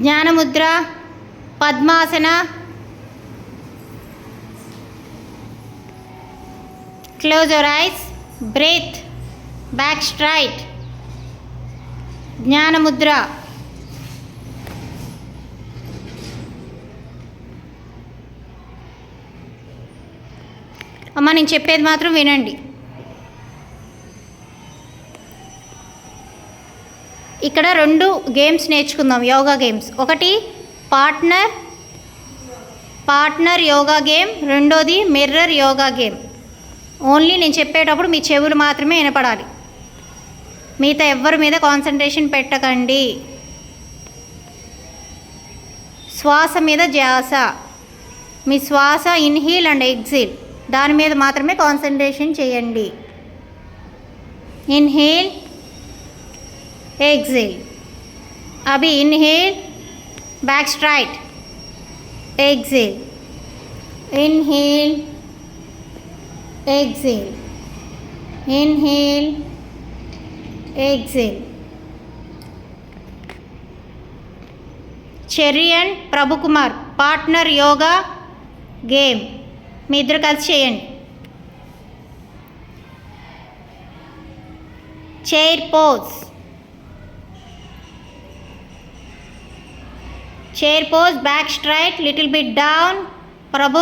జ్ఞానముద్ర, పద్మాసన, close your eyes, breathe, back straight, జ్ఞానముద్ర. అమ్మ నేను చెప్పేది మాత్రం వినండి. ఇక్కడ 2 గేమ్స్ నేర్చుకుందాం, యోగా గేమ్స్. ఒకటి పార్ట్నర్ యోగా గేమ్, రెండోది మిర్రర్ యోగా గేమ్. ఓన్లీ నేను చెప్పేటప్పుడు మీ చెవులు మాత్రమే వినపడాలి, మిగతా ఎవ్వరి మీద కాన్సన్ట్రేషన్ పెట్టకండి. శ్వాస మీద ధ్యాస, మీ శ్వాస ఇన్హీల్ అండ్ ఎగ్జిల్ దాని మీద మాత్రమే కాన్సన్ట్రేషన్ చేయండి. Inhale, exhale. अभी inhale, back straight, exhale, inhale, exhale, inhale, exhale. Cherry and Prabhu Kumar partner yoga game మీ ఇద్దరు కలిసి చేయండి. Chair pose, chair pose, back straight, little bit down. Prabhu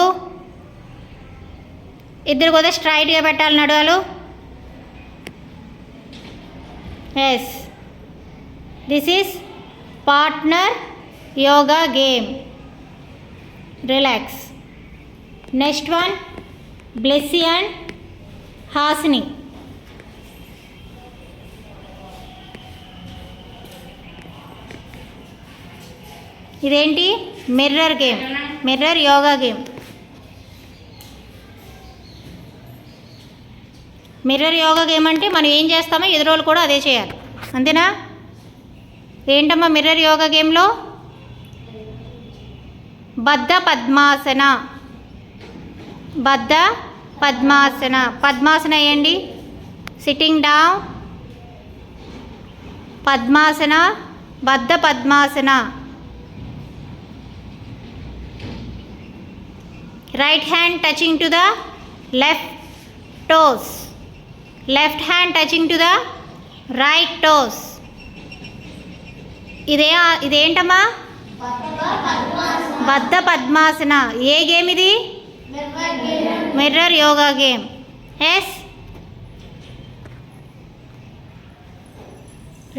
ఇద్దరు కూడా స్ట్రైట్గా పెట్టాలి నడువలు. Yes, this is partner yoga game. Relax. Next one Blessy and Hasini. ఇదేంటి? Mirror game, mirror yoga game. Mirror yoga game అంటే మనం ఏం చేస్తామో ఎదురోళ్ళు కూడా అదే చేయాలి, అంతేనా? ఏంటమ్మా మిర్రర్ యోగా గేమ్లో? బద్ధ పద్మాసన, బద్ధ పద్మాసన. పద్మాసన వేయండి, సిట్టింగ్ డౌన్, పద్మాసన, బద్ధ padmasana. Right hand touching to the left toes, left hand touching to the right toes. ఇదేంటమ్మా? బద్ధ పద్మాసన. ఏ గేమ్ ఇది? Mirror yoga game. ఎస్.